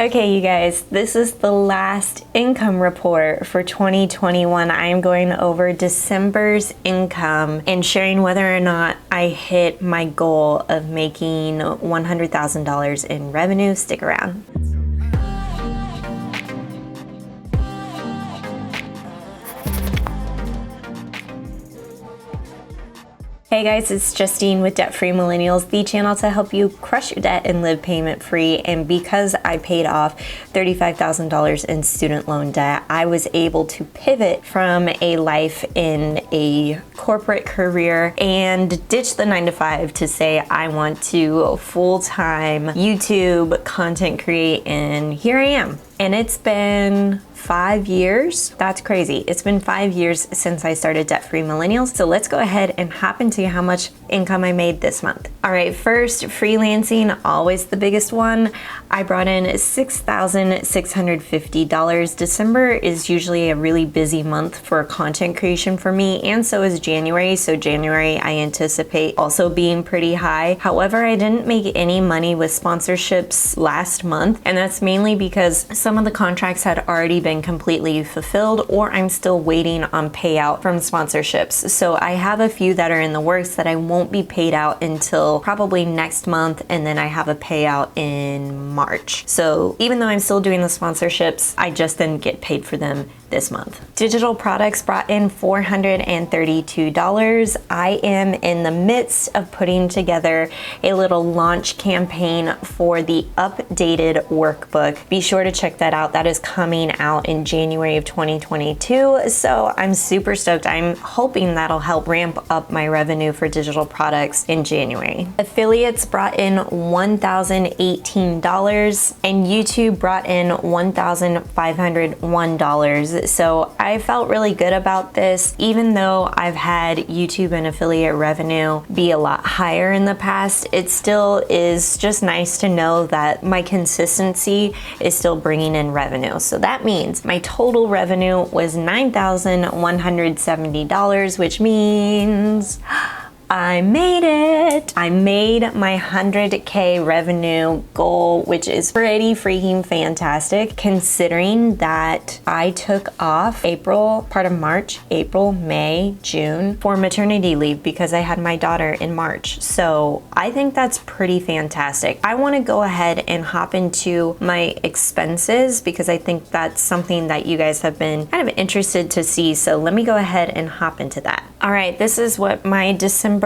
Okay, you guys, this is the last income report for 2021. I am going over December's income and sharing whether or not I hit my goal of making $100,000 in revenue. Stick around. Hey guys, it's Justine with Debt Free Millennials, the channel to help you crush your debt and live payment free. And because I paid off $35,000 in student loan debt, I was able to pivot from a life in a corporate career and ditch the 9-to-5 to say I want to full-time YouTube content create, and here I am. And it's been 5 years. That's crazy. It's been 5 years since I started Debt Free Millennials. So let's go ahead and hop into how much income I made this month. All right, first, freelancing, always the biggest one. I brought in $6,650. December is usually a really busy month for content creation for me, and so is January. So January, I anticipate also being pretty high. However, I didn't make any money with sponsorships last month, and that's mainly because some of the contracts had already been completely fulfilled, or I'm still waiting on payout from sponsorships. So I have a few that are in the works that I won't be paid out until probably next month, and then I have a payout in March. So even though I'm still doing the sponsorships, I just didn't get paid for them this month. Digital products brought in $432. I am in the midst of putting together a little launch campaign for the updated workbook. Be sure to check that out. That is coming out in January of 2022. So I'm super stoked. I'm hoping that'll help ramp up my revenue for digital products in January. Affiliates brought in $1,018, and YouTube brought in $1,501. So I felt really good about this, even though I've had YouTube and affiliate revenue be a lot higher in the past. It still is just nice to know that my consistency is still bringing in revenue. So that means my total revenue was $9,170, which means I made it. I made my 100K revenue goal, which is pretty freaking fantastic considering that I took off part of March, April, May, June for maternity leave because I had my daughter in March. So I think that's pretty fantastic. I want to go ahead and hop into my expenses because I think that's something that you guys have been kind of interested to see. So let me go ahead and hop into that. All right, this is what my December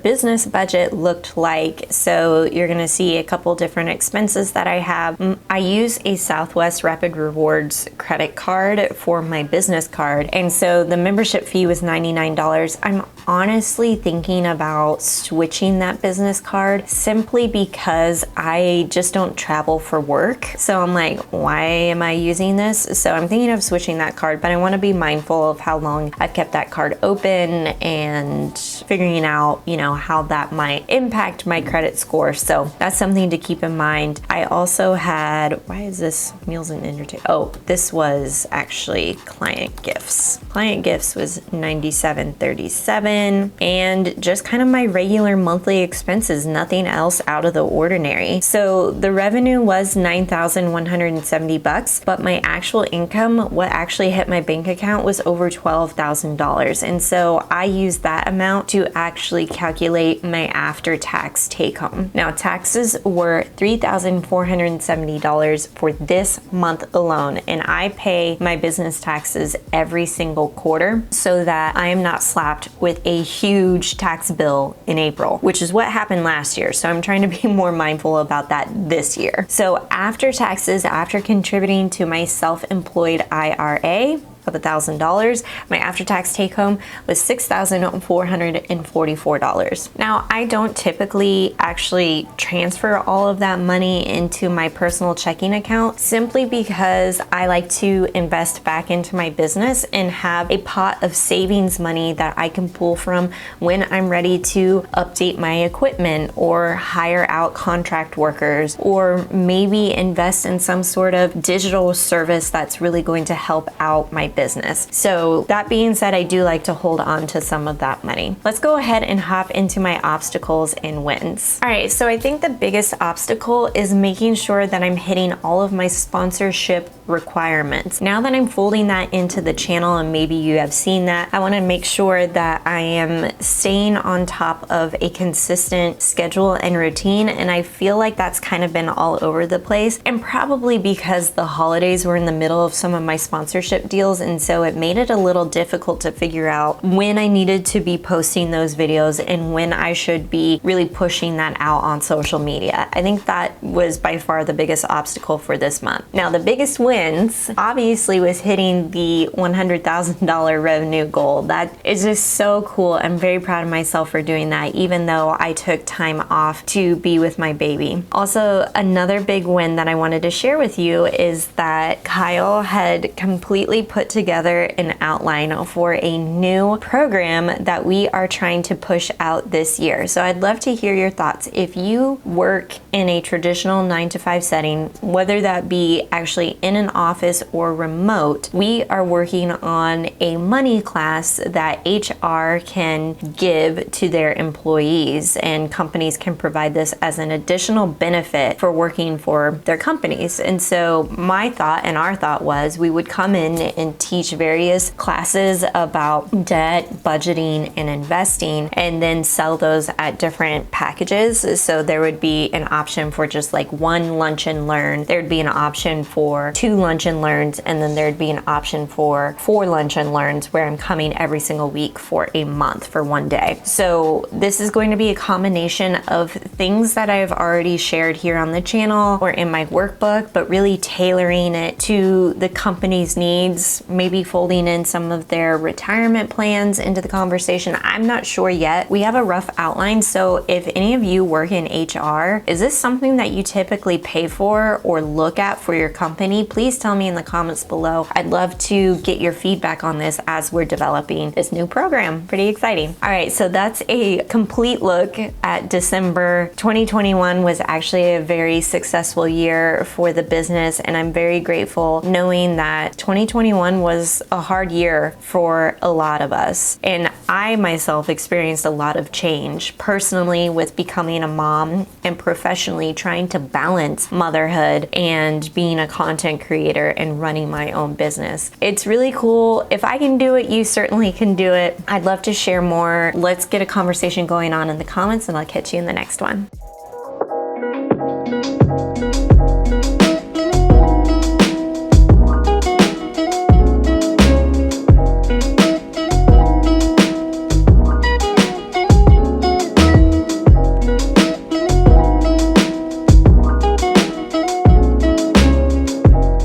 business budget looked like. So you're gonna see a couple different expenses that I have. I use a Southwest Rapid Rewards credit card for my business card, and so the membership fee was $99. I'm honestly thinking about switching that business card simply because I just don't travel for work. So I'm like, why am I using this? So I'm thinking of switching that card, but I want to be mindful of how long I've kept that card open and figuring out, how that might impact my credit score. So that's something to keep in mind. I also had, why is this meals and entertainment? Oh, this was actually client gifts. Client gifts was $97.37, and just kind of my regular monthly expenses, nothing else out of the ordinary. So the revenue was $9,170, but my actual income, what actually hit my bank account, was over $12,000. And so I used that amount to actually calculate my after-tax take-home. Now, taxes were $3,470 for this month alone, and I pay my business taxes every single quarter so that I am not slapped with a huge tax bill in April, which is what happened last year. So I'm trying to be more mindful about that this year. So after taxes, after contributing to my self-employed IRA of $1,000, my after-tax take-home was $6,444. Now, I don't typically actually transfer all of that money into my personal checking account simply because I like to invest back into my business and have a pot of savings money that I can pull from when I'm ready to update my equipment or hire out contract workers, or maybe invest in some sort of digital service that's really going to help out my business. So that being said, I do like to hold on to some of that money. Let's go ahead and hop into my obstacles and wins. All right, so I think the biggest obstacle is making sure that I'm hitting all of my sponsorship requirements. Now that I'm folding that into the channel, and maybe you have seen that, I want to make sure that I am staying on top of a consistent schedule and routine, and I feel like that's kind of been all over the place, and probably because the holidays were in the middle of some of my sponsorship deals, and so it made it a little difficult to figure out when I needed to be posting those videos and when I should be really pushing that out on social media. I think that was by far the biggest obstacle for this month. Now, the biggest wins obviously was hitting the $100,000 revenue goal. That is just so cool. I'm very proud of myself for doing that, even though I took time off to be with my baby. Also, another big win that I wanted to share with you is that Kyle had completely put together an outline for a new program that we are trying to push out this year. So I'd love to hear your thoughts. If you work in a traditional 9-to-5 setting, whether that be actually in an office or remote, we are working on a money class that HR can give to their employees, and companies can provide this as an additional benefit for working for their companies. And so my thought and our thought was we would come in and teach various classes about debt, budgeting, and investing, and then sell those at different packages. So there would be an option for just like one lunch and learn, there'd be an option for 2 lunch and learns, and then there'd be an option for 4 lunch and learns where I'm coming every single week for a month for 1 day. So this is going to be a combination of things that I've already shared here on the channel or in my workbook, but really tailoring it to the company's needs, maybe folding in some of their retirement plans into the conversation. I'm not sure yet. We have a rough outline, so if any of you work in HR, is this something that you typically pay for or look at for your company? Please tell me in the comments below. I'd love to get your feedback on this as we're developing this new program. Pretty exciting. All right, so that's a complete look at December. 2021 was actually a very successful year for the business, and I'm very grateful knowing that 2021 was a hard year for a lot of us. And I myself experienced a lot of change personally with becoming a mom, and professionally trying to balance motherhood and being a content creator and running my own business. It's really cool. If I can do it, you certainly can do it. I'd love to share more. Let's get a conversation going on in the comments, and I'll catch you in the next one.